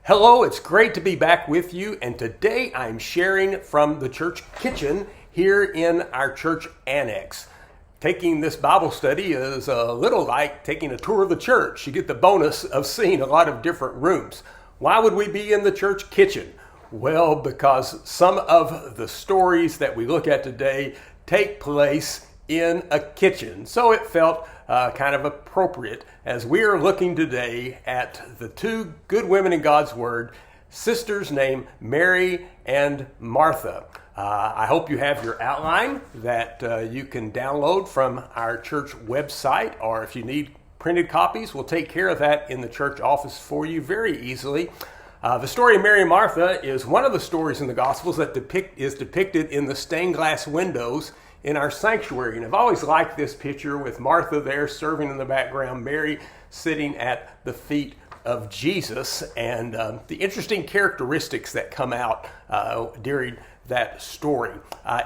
Hello, it's great to be back with you, and today I'm sharing from the church kitchen here in our church annex. Taking this Bible study is a little like taking a tour of the church. You get the bonus of seeing a lot of different rooms. Why would we be in the church kitchen? Well, because some of the stories that we look at today take place in a kitchen. So it felt kind of appropriate as we are looking today at the two good women in God's Word, sisters named Mary and Martha. I hope you have your outline that you can download from our church website, or if you need printed copies, we'll take care of that in the church office for you very easily. The story of Mary and Martha is one of the stories in the Gospels that is depicted in the stained glass windows in our sanctuary. And I've always liked this picture with Martha there serving in the background, Mary sitting at the feet of Jesus, and the interesting characteristics that come out during that story.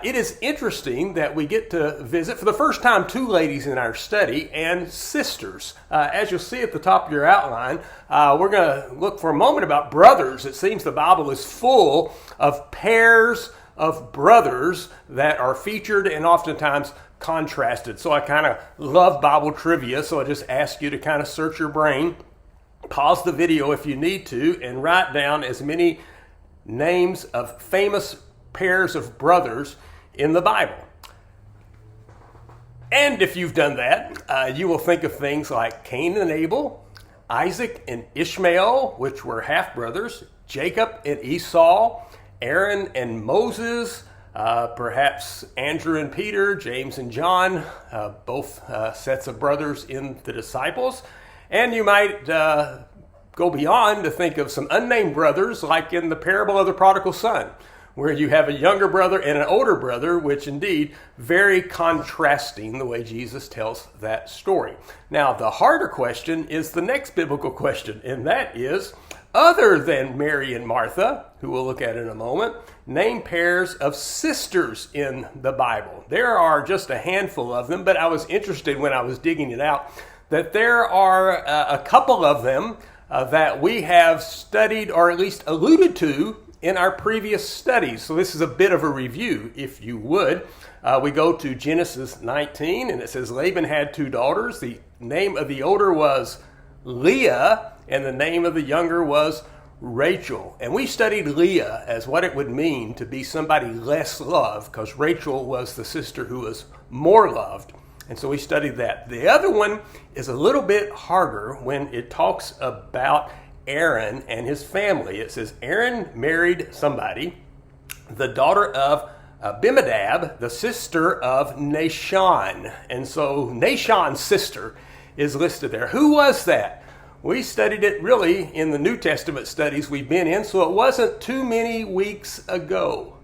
It is interesting that we get to visit for the first time two ladies in our study and sisters. As you'll see at the top of your outline, we're going to look for a moment about brothers. It seems the Bible is full of pairs of brothers that are featured and oftentimes contrasted. So I kind of love Bible trivia, so I just ask you to kind of search your brain, pause the video if you need to, and write down as many names of famous pairs of brothers in the Bible. And if you've done that, you will think of things like Cain and Abel, Isaac and Ishmael, which were half-brothers, Jacob and Esau, Aaron and Moses, perhaps Andrew and Peter, James and John, both sets of brothers in the disciples. And you might go beyond to think of some unnamed brothers, like in the parable of the prodigal son, where you have a younger brother and an older brother, which indeed very contrasting the way Jesus tells that story. Now, the harder question is the next biblical question, and that is, other than Mary and Martha, who we'll look at in a moment, name pairs of sisters in the Bible. There are just a handful of them, but I was interested when I was digging it out that there are a couple of them that we have studied or at least alluded to in our previous studies. So this is a bit of a review, if you would. We go to Genesis 19, and it says Laban had two daughters. The name of the older was Leah, and the name of the younger was Rachel. And we studied Leah as what it would mean to be somebody less loved, because Rachel was the sister who was more loved. And so we studied that. The other one is a little bit harder when it talks about Aaron and his family. It says Aaron married somebody, the daughter of Abinadab, the sister of Nahshon. And so Nahshon's sister is listed there. Who was that? We studied it really in the New Testament studies we've been in, so it wasn't too many weeks ago.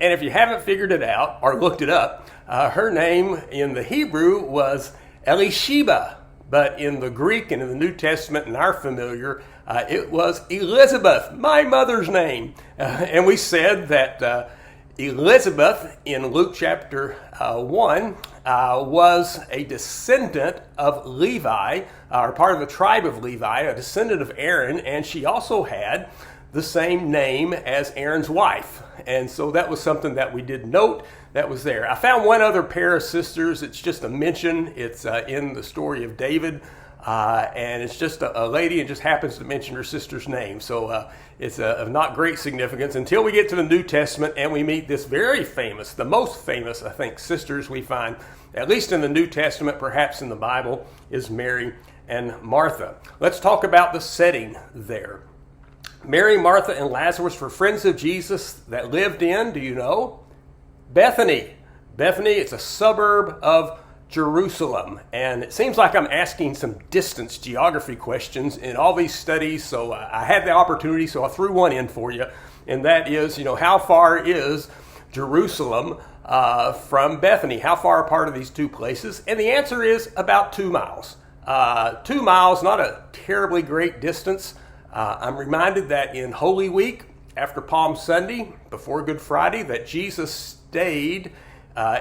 And if you haven't figured it out or looked it up, her name in the Hebrew was Elisheba, but in the Greek and in the New Testament and our familiar, it was Elizabeth, my mother's name. And we said that Elizabeth in Luke chapter 1 was a descendant of Levi, or part of the tribe of Levi, a descendant of Aaron, and she also had the same name as Aaron's wife. And so that was something that we did note that was there. I found one other pair of sisters. It's just a mention. It's in the story of David. And it's just a lady and just happens to mention her sister's name. So it's of not great significance until we get to the New Testament and we meet this very famous, the most famous, I think, sisters we find, at least in the New Testament, perhaps in the Bible, is Mary and Martha. Let's talk about the setting there. Mary, Martha, and Lazarus were friends of Jesus that lived in, do you know? Bethany. Bethany, it's a suburb of Jerusalem. And it seems like I'm asking some distance geography questions in all these studies, so I had the opportunity, so I threw one in for you. And that is, how far is Jerusalem from Bethany? How far apart are these two places? And the answer is about 2 miles. 2 miles, not a terribly great distance. I'm reminded that in Holy Week, after Palm Sunday, before Good Friday, that Jesus stayed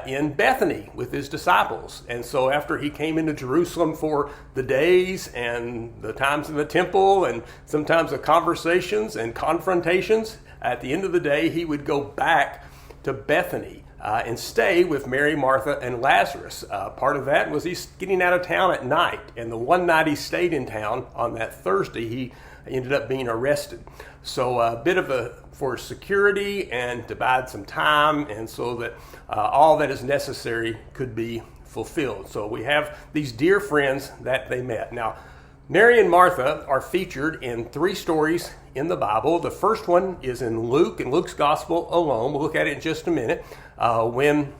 in Bethany with his disciples. And so after he came into Jerusalem for the days and the times in the temple and sometimes the conversations and confrontations, at the end of the day, he would go back to Bethany and stay with Mary, Martha, and Lazarus. Part of that was he's getting out of town at night. And the one night he stayed in town, on that Thursday, he ended up being arrested. So a bit of for security and to bide some time, and so that all that is necessary could be fulfilled. So we have these dear friends that they met. Now, Mary and Martha are featured in 3 stories in the Bible. The first one is in Luke, in Luke's gospel alone. We'll look at it in just a minute. When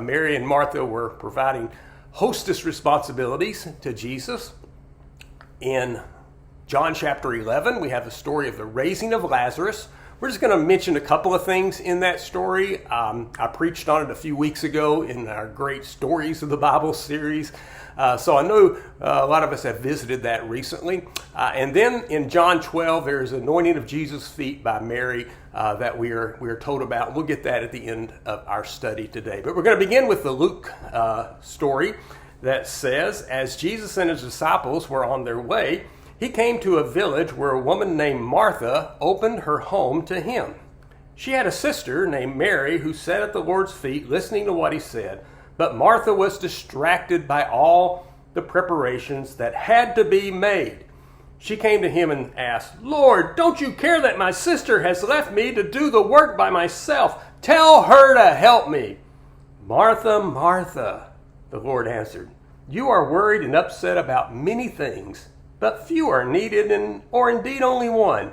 Mary and Martha were providing hostess responsibilities to Jesus. In John chapter 11, we have the story of the raising of Lazarus. We're just going to mention a couple of things in that story. I preached on it a few weeks ago in our Great Stories of the Bible series. So I know a lot of us have visited that recently. And then in John 12, there's anointing of Jesus' feet by Mary that we are told about. We'll get that at the end of our study today. But we're going to begin with the Luke story that says, as Jesus and his disciples were on their way, he came to a village where a woman named Martha opened her home to him. She had a sister named Mary who sat at the Lord's feet listening to what he said, but Martha was distracted by all the preparations that had to be made. She came to him and asked, "Lord, don't you care that my sister has left me to do the work by myself? Tell her to help me." "Martha, Martha," the Lord answered, "you are worried and upset about many things, but few are needed, or indeed only one.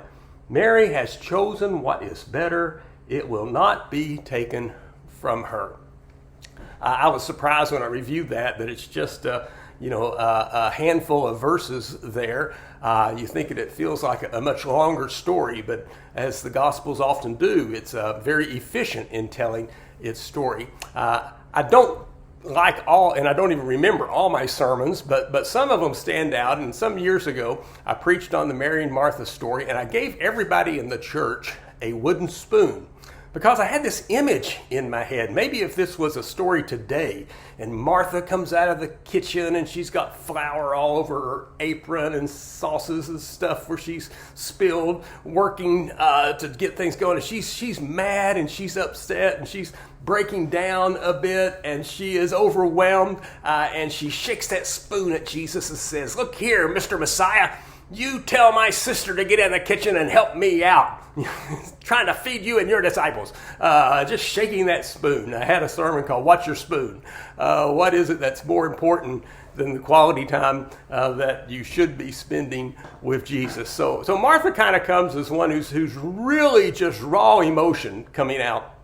Mary has chosen what is better. It will not be taken from her." I was surprised when I reviewed that it's just a handful of verses there. You think it feels like a much longer story, but as the Gospels often do, it's very efficient in telling its story. I don't like all, and I don't even remember all my sermons, but some of them stand out. And some years ago, I preached on the Mary and Martha story, and I gave everybody in the church a wooden spoon because I had this image in my head. Maybe if this was a story today, and Martha comes out of the kitchen and she's got flour all over her apron and sauces and stuff where she's spilled, working to get things going. And she's mad and she's upset and she's breaking down a bit and she is overwhelmed, and she shakes that spoon at Jesus and says, "Look here, Mr. Messiah, you tell my sister to get in the kitchen and help me out." Trying to feed you and your disciples. Just shaking that spoon. I had a sermon called "Watch Your Spoon." What is it that's more important than the quality time that you should be spending with Jesus? So Martha kind of comes as one who's really just raw emotion coming out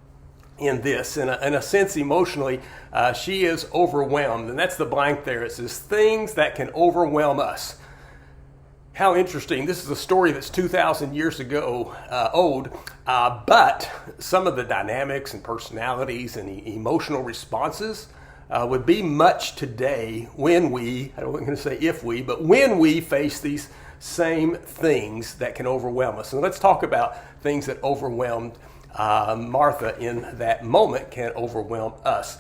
in this. In a sense, emotionally, she is overwhelmed. And that's the blank there. It says things that can overwhelm us. How interesting. This is a story that's 2,000 years ago old, but some of the dynamics and personalities and emotional responses would be much today when I don't want to say if we, but when we face these same things that can overwhelm us. And let's talk about things that overwhelmed Martha in that moment can overwhelm us.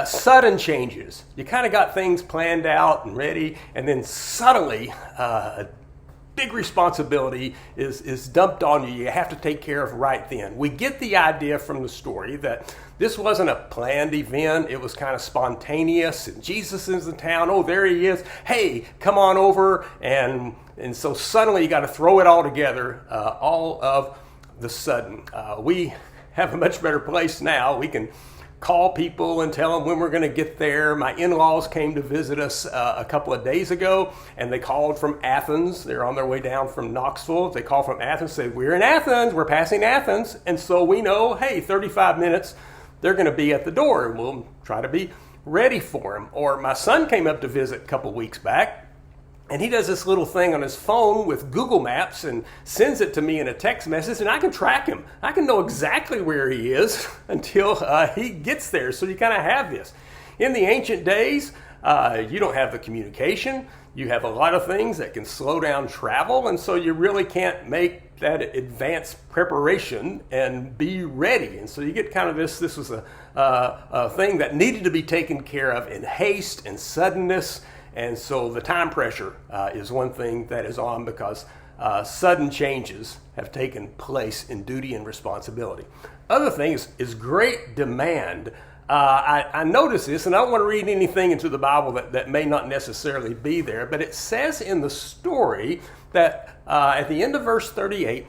Sudden changes. You kind of got things planned out and ready, and then suddenly a big responsibility is dumped on you. You have to take care of right then. We get the idea from the story that this wasn't a planned event. It was kind of spontaneous. And Jesus is in town. Oh, there he is. Hey, come on over. And so suddenly you got to throw it all together all of the sudden. We have a much better place now. We can call people and tell them when we're going to get there. My in-laws came to visit us a couple of days ago, and they called from Athens. They're on their way down from Knoxville. They called from Athens, said, "We're in Athens. We're passing Athens." And so we know, hey, 35 minutes, they're going to be at the door, and we'll try to be ready for them. Or my son came up to visit a couple weeks back, and he does this little thing on his phone with Google Maps and sends it to me in a text message, and I can track him. I can know exactly where he is until he gets there. So you kind of have this. In the ancient days, You don't have the communication. You have a lot of things that can slow down travel, and so you really can't make that advanced preparation and be ready. And so you get kind of this was a thing that needed to be taken care of in haste and suddenness. And so the time pressure is one thing that is on, because sudden changes have taken place in duty and responsibility. Other thing is great demand. I notice this, and I don't want to read anything into the Bible that may not necessarily be there, but it says in the story that at the end of verse 38,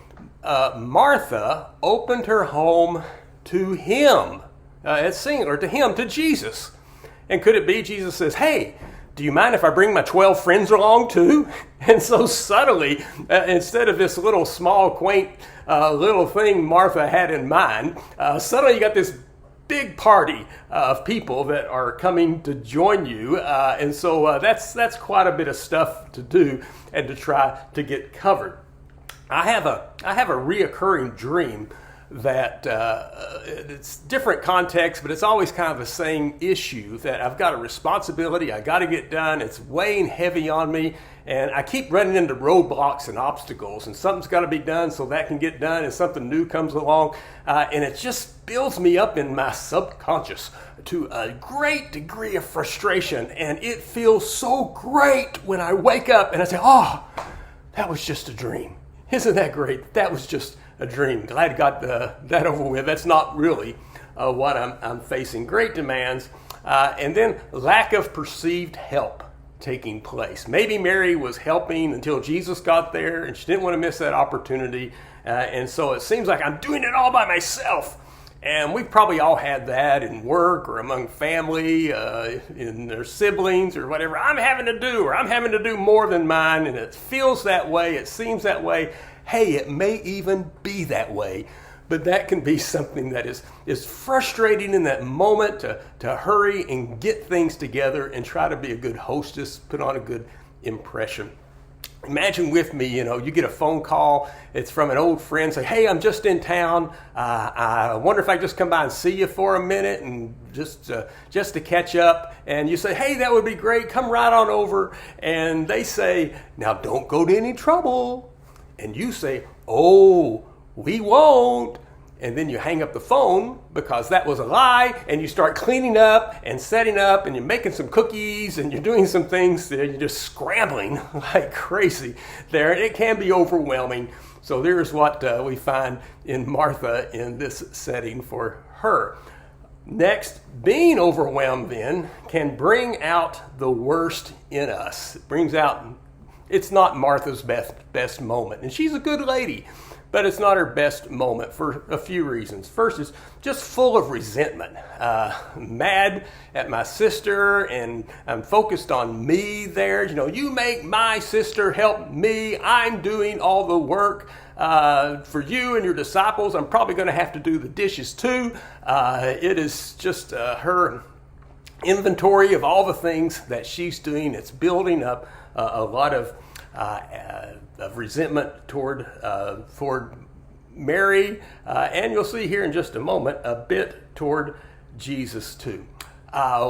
Martha opened her home to him. It's singular, to him, to Jesus. And could it be Jesus says, hey, do you mind if I bring my 12 friends along too? And so subtly, instead of this little small, quaint little thing Martha had in mind, suddenly you got this big party of people that are coming to join you. And so that's quite a bit of stuff to do and to try to get covered. I have a reoccurring dream that it's different context, but it's always kind of the same issue, that I've got a responsibility, I got to get done, it's weighing heavy on me, and I keep running into roadblocks and obstacles, and something's got to be done so that can get done, and something new comes along, and it just builds me up in my subconscious to a great degree of frustration, and it feels so great when I wake up and I say, oh, that was just a dream. Isn't that great? That was just a dream. Glad I got that over with. That's not really what I'm facing. Great demands, and then lack of perceived help taking place. Maybe Mary was helping until Jesus got there, and she didn't want to miss that opportunity, and so it seems like I'm doing it all by myself. And we've probably all had that in work or among family, in their siblings or whatever. I'm having to do more than mine, and it feels that way, it seems that way. Hey, it may even be that way, but that can be something that is frustrating in that moment to hurry and get things together and try to be a good hostess, put on a good impression. Imagine with me, you get a phone call, it's from an old friend, say, hey, I'm just in town, I wonder if I can just come by and see you for a minute and just to catch up. And you say, hey, that would be great, come right on over. And they say, now don't go to any trouble. And you say, oh, we won't. And then you hang up the phone because that was a lie, and you start cleaning up and setting up, and you're making some cookies, and you're doing some things there. You're just scrambling like crazy there. It can be overwhelming. So there's what we find in Martha in this setting for her. Next, being overwhelmed then can bring out the worst in us. It brings out, it's not Martha's best moment. And she's a good lady, but it's not her best moment for a few reasons. First, it's just full of resentment. Mad at my sister, and I'm focused on me there. You make my sister help me. I'm doing all the work for you and your disciples. I'm probably going to have to do the dishes too. It is just her inventory of all the things that she's doing. It's building up a lot of resentment toward Mary, and you'll see here in just a moment a bit toward Jesus too.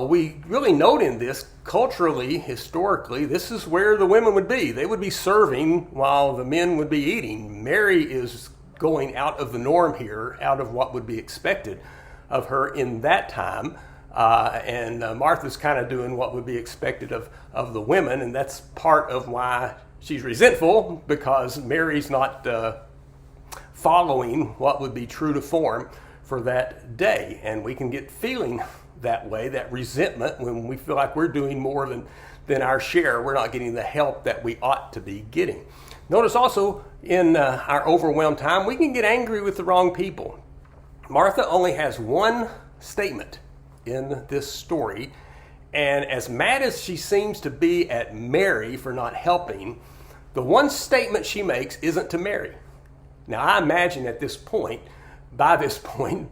We really note in this, culturally, historically, this is where the women would be. They would be serving while the men would be eating. Mary is going out of the norm here, out of what would be expected of her in that time. And Martha's kind of doing what would be expected of the women, and that's part of why she's resentful, because Mary's not following what would be true to form for that day. And we can get feeling that way, that resentment, when we feel like we're doing more than our share. We're not getting the help that we ought to be getting. Notice also in our overwhelmed time, we can get angry with the wrong people. Martha only has one statement in this story, and as mad as she seems to be at Mary for not helping, the one statement she makes isn't to Mary. Now, I imagine by this point,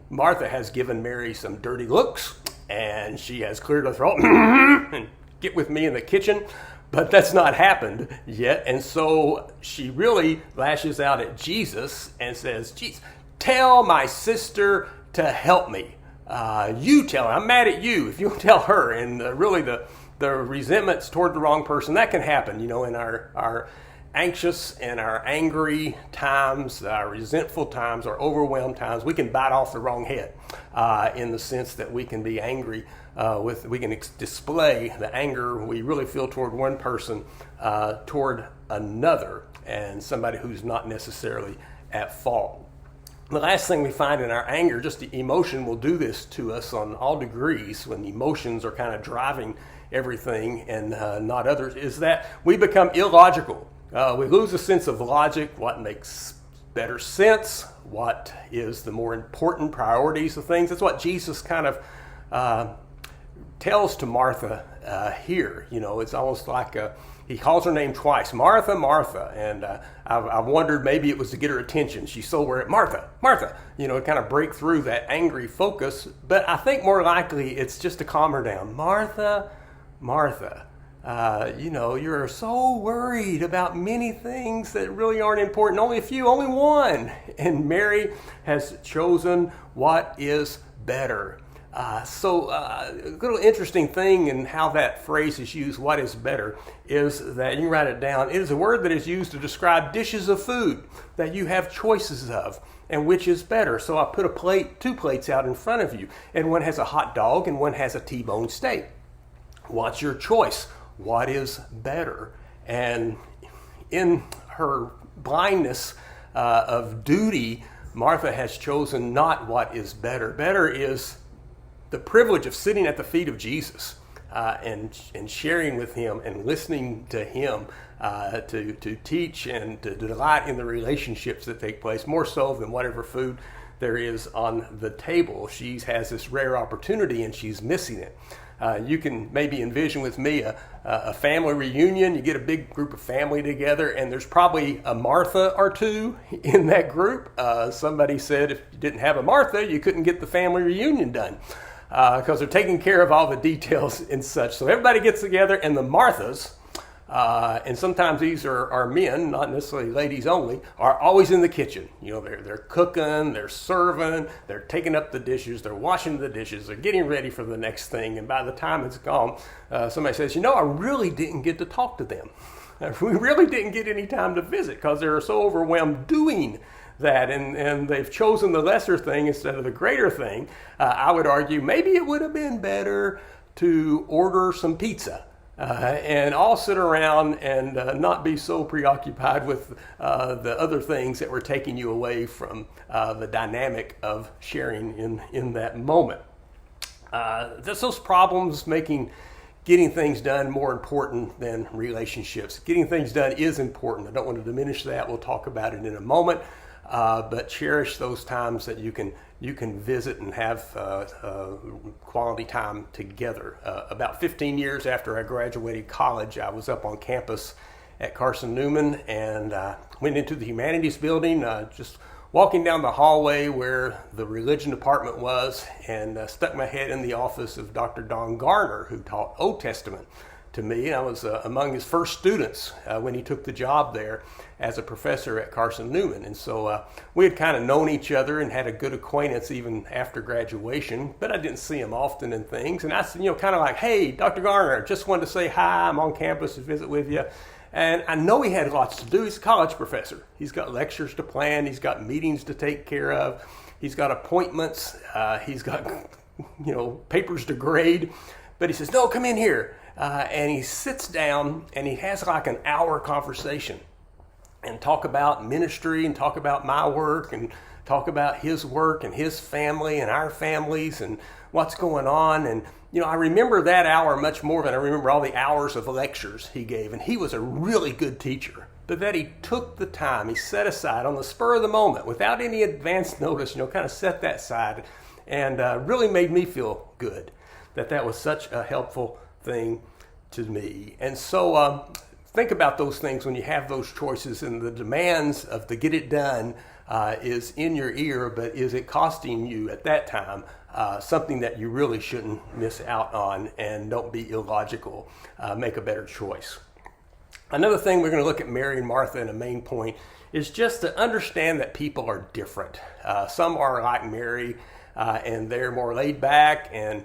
Martha has given Mary some dirty looks, and she has cleared her throat and get with me in the kitchen, but that's not happened yet. And so she really lashes out at Jesus and says, Jesus, tell my sister to help me. You tell her. I'm mad at you if you tell her. And really the the resentments toward the wrong person, that can happen, in our anxious and our angry times, our resentful times, our overwhelmed times. We can bite off the wrong head in the sense that we can be angry we can display the anger we really feel toward one person toward another, and somebody who's not necessarily at fault. The last thing we find in our anger, just the emotion will do this to us on all degrees when the emotions are kind of driving everything and not others, is that we become illogical. We lose a sense of logic, what makes better sense, what is the more important priorities of things. That's what Jesus kind of tells to Martha here. It's almost like he calls her name twice, Martha, Martha, and I've wondered maybe it was to get her attention. She's so worried, Martha, Martha, to kind of break through that angry focus. But I think more likely it's just to calm her down. Martha, Martha, you're so worried about many things that really aren't important. Only a few, only one. And Mary has chosen what is better. A little interesting thing in how that phrase is used, what is better, is that, you can write it down, it is a word that is used to describe dishes of food that you have choices of, and which is better. So I put two plates out in front of you, and one has a hot dog and one has a T-bone steak. What's your choice? What is better? And in her blindness of duty, Martha has chosen not what is better. Better is the privilege of sitting at the feet of Jesus and sharing with him and listening to him to teach and to delight in the relationships that take place, more so than whatever food there is on the table. She has this rare opportunity and she's missing it. You can maybe envision with me a family reunion. You get a big group of family together, and there's probably a Martha or two in that group. Somebody said if you didn't have a Martha, you couldn't get the family reunion done because they're taking care of all the details and such. So everybody gets together, and the Marthas, and sometimes these are men, not necessarily ladies only, are always in the kitchen. They're cooking, they're serving, they're taking up the dishes, they're washing the dishes, they're getting ready for the next thing. And by the time it's gone, somebody says, I really didn't get to talk to them. We really didn't get any time to visit because they're so overwhelmed doing that, and they've chosen the lesser thing instead of the greater thing. I would argue maybe it would have been better to order some pizza and all sit around and not be so preoccupied with the other things that were taking you away from the dynamic of sharing in that moment. That's those problems making getting things done more important than relationships. Getting things done is important. I don't want to diminish that. We'll talk about it in a moment. But cherish those times that you can visit and have quality time together. About 15 years after I graduated college, I was up on campus at Carson Newman and went into the humanities building, just walking down the hallway where the religion department was, and stuck my head in the office of Dr. Don Garner, who taught Old Testament to me. I was among his first students when he took the job there as a professor at Carson Newman. And so we had kind of known each other and had a good acquaintance even after graduation, but I didn't see him often and things. And I said, kind of like, hey, Dr. Garner, just wanted to say hi. I'm on campus to visit with you. And I know he had lots to do. He's a college professor. He's got lectures to plan. He's got meetings to take care of. He's got appointments. He's got, papers to grade. But he says, no, come in here. And he sits down and he has like an hour conversation and talk about ministry and talk about my work and talk about his work and his family and our families and what's going on. And, I remember that hour much more than I remember all the hours of lectures he gave. And he was a really good teacher. But that he took the time, he set aside on the spur of the moment without any advance notice, kind of set that aside and really made me feel good that was such a helpful thing to me. And so think about those things when you have those choices, and the demands of the get it done is in your ear, but is it costing you at that time something that you really shouldn't miss out on? And don't be illogical. Make a better choice. Another thing we're going to look at Mary and Martha in a main point is just to understand that people are different. Some are like Mary, and they're more laid back and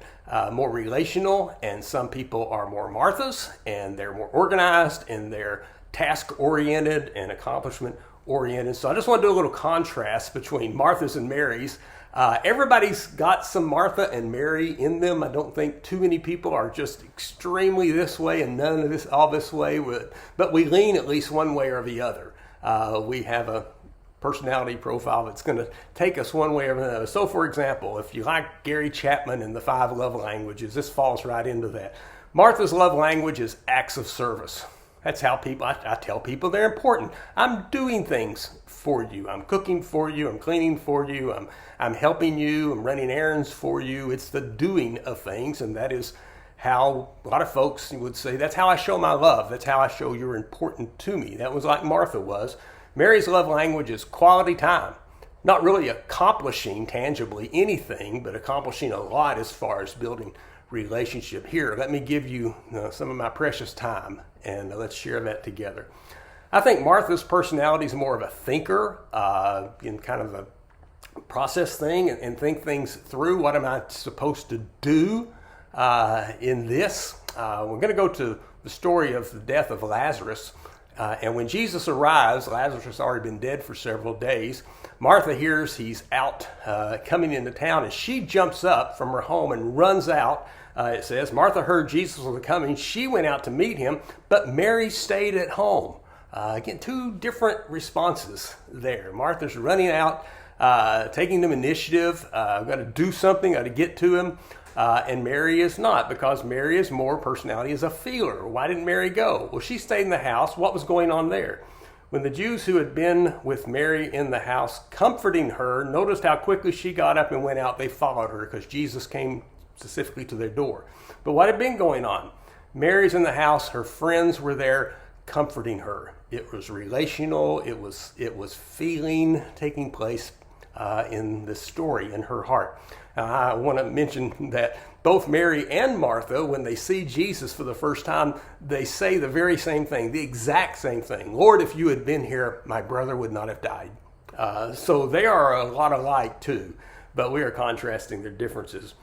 more relational, and some people are more Marthas, and they're more organized, and they're task-oriented and accomplishment-oriented. So I just want to do a little contrast between Marthas and Marys. Everybody's got some Martha and Mary in them. I don't think too many people are just extremely this way and none of this all this way, but we lean at least one way or the other. We have a personality profile that's going to take us one way or another. So, for example, if you like Gary Chapman and the 5 love languages, this falls right into that. Martha's love language is acts of service. That's how I tell people they're important. I'm doing things for you. I'm cooking for you. I'm cleaning for you. I'm helping you. I'm running errands for you. It's the doing of things, and that is how a lot of folks would say, that's how I show my love. That's how I show you're important to me. That was like Martha was. Mary's love language is quality time. Not really accomplishing tangibly anything, but accomplishing a lot as far as building relationship. Here, let me give you some of my precious time, and let's share that together. I think Martha's personality is more of a thinker, in kind of a process thing and think things through. What am I supposed to do in this? We're going to go to the story of the death of Lazarus. And when Jesus arrives, Lazarus has already been dead for several days. Martha hears he's out coming into town, and she jumps up from her home and runs out. It says, Martha heard Jesus was coming. She went out to meet him, but Mary stayed at home. Again, 2 different responses there. Martha's running out, taking the initiative. I've got to do something, got to get to him. And Mary is not, because Mary is more personality as a feeler. Why didn't Mary go? Well, she stayed in the house. What was going on there? When the Jews who had been with Mary in the house comforting her noticed how quickly she got up and went out, they followed her because Jesus came specifically to their door. But what had been going on? Mary's in the house. Her friends were there comforting her. It was relational. It was feeling taking place in this story in her heart. I want to mention that both Mary and Martha, when they see Jesus for the first time, they say the very same thing, the exact same thing. Lord, if you had been here, my brother would not have died. So they are a lot alike too, but we are contrasting their differences,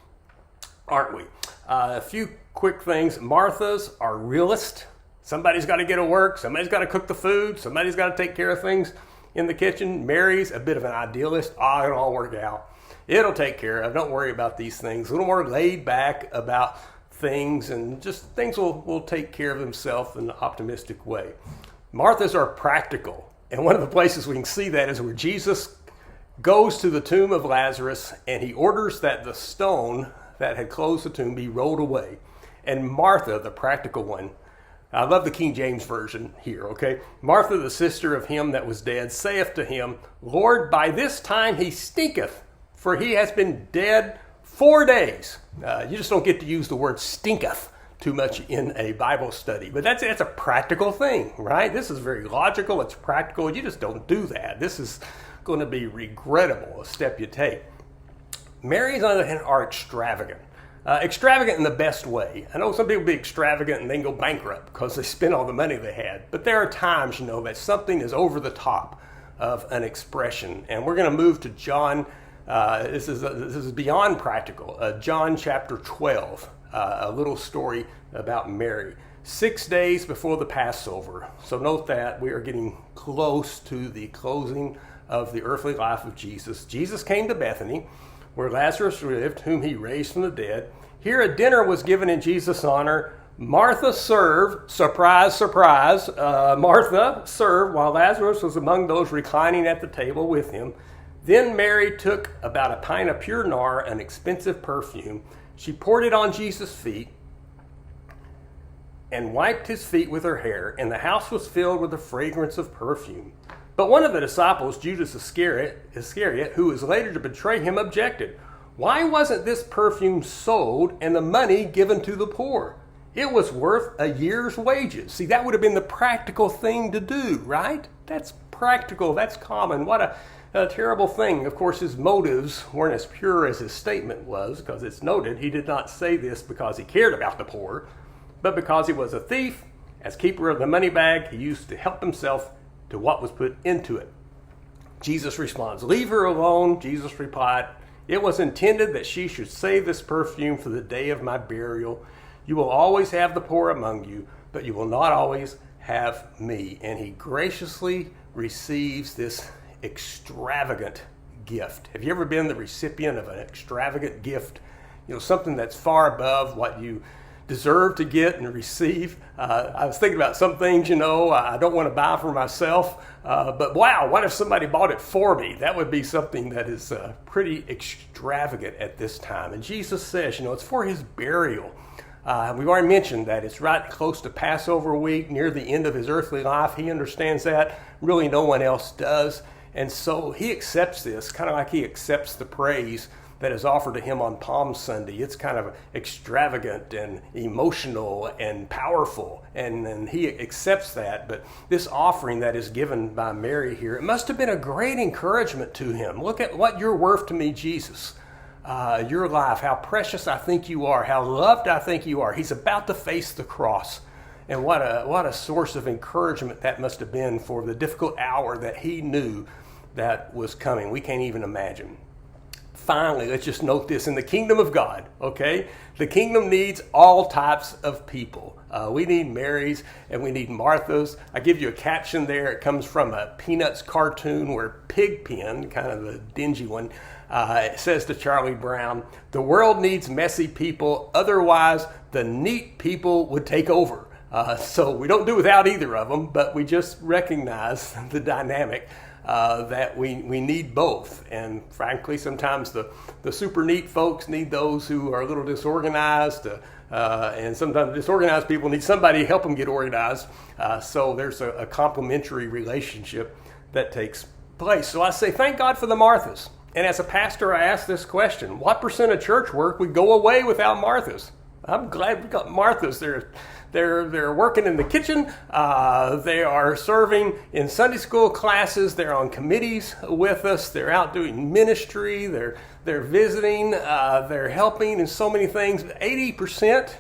aren't we? A few quick things. Martha's are realist. Somebody's got to get to work. Somebody's got to cook the food. Somebody's got to take care of things in the kitchen. Mary's a bit of an idealist. It'll all work out. It'll take care of. Don't worry about these things. A little more laid back about things, and just things will take care of themselves in an optimistic way. Martha's are practical. And one of the places we can see that is where Jesus goes to the tomb of Lazarus, and he orders that the stone that had closed the tomb be rolled away. And Martha, the practical one, I love the King James Version here, okay? Martha, the sister of him that was dead, saith to him, Lord, by this time he stinketh, for he has been dead 4 days. You just don't get to use the word stinketh too much in a Bible study. But that's a practical thing, right? This is very logical. It's practical. You just don't do that. This is going to be regrettable, a step you take. Marys, on the other hand, are extravagant. Extravagant in the best way. I know some people be extravagant and then go bankrupt because they spent all the money they had. But there are times, that something is over the top of an expression. And we're going to move to John. This is beyond practical. John chapter 12, a little story about Mary. 6 days before the Passover. So note that we are getting close to the closing of the earthly life of Jesus. Jesus came to Bethany, where Lazarus lived, whom he raised from the dead. Here a dinner was given in Jesus' honor. Martha served, surprise, surprise, Martha served while Lazarus was among those reclining at the table with him. Then Mary took about a pint of pure nard, an expensive perfume. She poured it on Jesus' feet and wiped his feet with her hair, and the house was filled with the fragrance of perfume. But one of the disciples, Judas Iscariot, who was later to betray him, objected. Why wasn't this perfume sold and the money given to the poor? It was worth a year's wages. See, that would have been the practical thing to do, right? That's practical. That's common. What a terrible thing. Of course, his motives weren't as pure as his statement was, because it's noted he did not say this because he cared about the poor, but because he was a thief. As keeper of the money bag, he used to help himself to what was put into it. Jesus responds, leave her alone. Jesus replied, It was intended that she should save this perfume for the day of my burial. You will always have the poor among you, but you will not always have me." And he graciously receives this extravagant gift. Have you ever been the recipient of an extravagant gift? Something that's far above what you deserve to get and receive. I was thinking about some things, I don't want to buy for myself, but wow, what if somebody bought it for me? That would be something that is pretty extravagant at this time. And Jesus says, it's for his burial. We've already mentioned that it's right close to Passover week, near the end of his earthly life. He understands that. Really, no one else does. And so he accepts this, kind of like he accepts the praise that is offered to him on Palm Sunday. It's kind of extravagant and emotional and powerful, and he accepts that. But this offering that is given by Mary here, it must have been a great encouragement to him. Look at what you're worth to me, Jesus. Your life, how precious I think you are, how loved I think you are. He's about to face the cross. And what a source of encouragement that must have been for the difficult hour that he knew that was coming. We can't even imagine. Finally, let's just note this in the kingdom of God, okay? The kingdom needs all types of people. We need Marys and we need Marthas. I give you a caption there. It comes from a Peanuts cartoon where Pigpen, kind of the dingy one, it says to Charlie Brown, "The world needs messy people, otherwise the neat people would take over." So we don't do without either of them, but we just recognize the dynamic that we need both. And frankly, sometimes the super neat folks need those who are a little disorganized, and sometimes disorganized people need somebody to help them get organized. So there's a complementary relationship that takes place. So I say thank God for the Marthas. And as a pastor, I ask this question: what percent of church work would go away without Marthas? I'm glad we got Marthas. They're working in the kitchen. They are serving in Sunday school classes. They're on committees with us. They're out doing ministry. They're visiting. They're helping in so many things. 80%,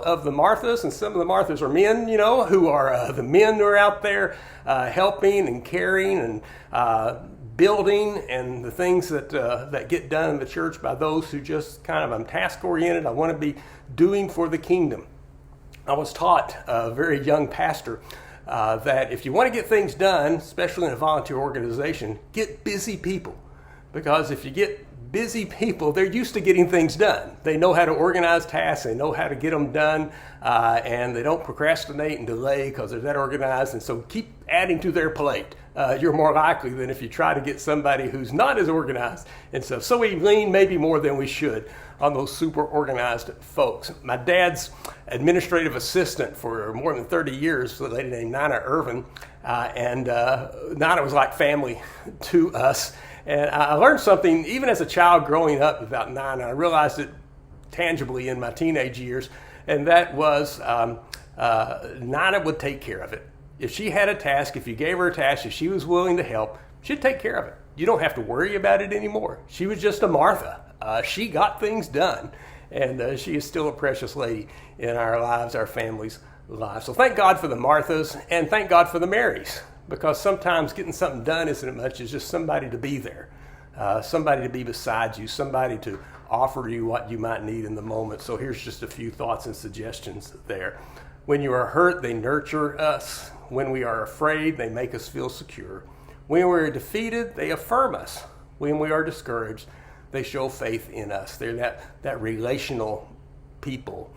of the Marthas, and some of the Marthas are men, who are the men who are out there helping and caring and building, and the things that get done in the church by those who just I'm task oriented. I want to be doing for the kingdom. I was taught, a very young pastor, that if you want to get things done, especially in a volunteer organization, get busy people. Because if you get busy people, they're used to getting things done. They know how to organize tasks, they know how to get them done, and they don't procrastinate and delay because they're that organized. And so keep adding to their plate. You're more likely than if you try to get somebody who's not as organized and stuff. So we lean maybe more than we should on those super organized folks. My dad's administrative assistant for more than 30 years, a lady named Nina Irvin, and Nina was like family to us. And I learned something even as a child growing up about Nina. I realized it tangibly in my teenage years, and that was Nina would take care of it. If she had a task, if you gave her a task, if she was willing to help, she'd take care of it. You don't have to worry about it anymore. She was just a Martha. She got things done, and she is still a precious lady in our lives, our families' lives. So thank God for the Marthas, and thank God for the Marys, because sometimes getting something done isn't as much as just somebody to be there, somebody to be beside you, somebody to offer you what you might need in the moment. So here's just a few thoughts and suggestions there. When you are hurt, they nurture us. When we are afraid, they make us feel secure. When we are defeated, they affirm us. When we are discouraged, they show faith in us. They're that relational people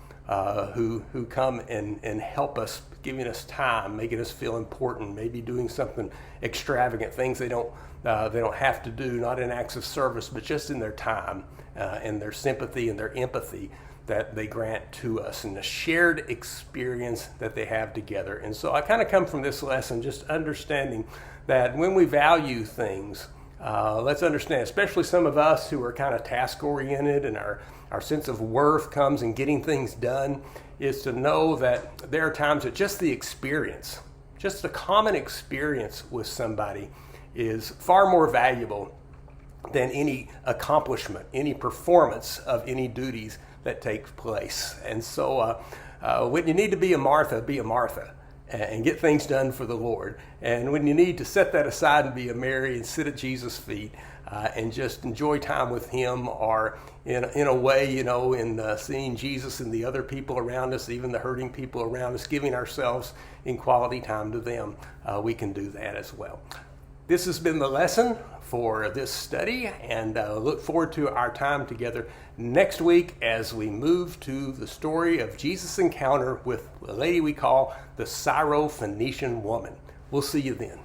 who come and help us, giving us time, making us feel important, maybe doing something extravagant, things they don't have to do, not in acts of service, but just in their time and their sympathy and their empathy that they grant to us, and the shared experience that they have together. And so I kind of come from this lesson just understanding that when we value things, let's understand, especially some of us who are kind of task-oriented and our sense of worth comes in getting things done, is to know that there are times that just the experience, just the common experience with somebody is far more valuable than any accomplishment, any performance of any duties that take place. And so when you need to be a Martha and get things done for the Lord. And when you need to set that aside and be a Mary and sit at Jesus' feet, and just enjoy time with Him, or in a way, you know, in seeing Jesus and the other people around us, even the hurting people around us, giving ourselves in quality time to them, we can do that as well. This has been the lesson for this study, and look forward to our time together next week as we move to the story of Jesus' encounter with a lady we call the Syro-Phoenician woman. We'll see you then.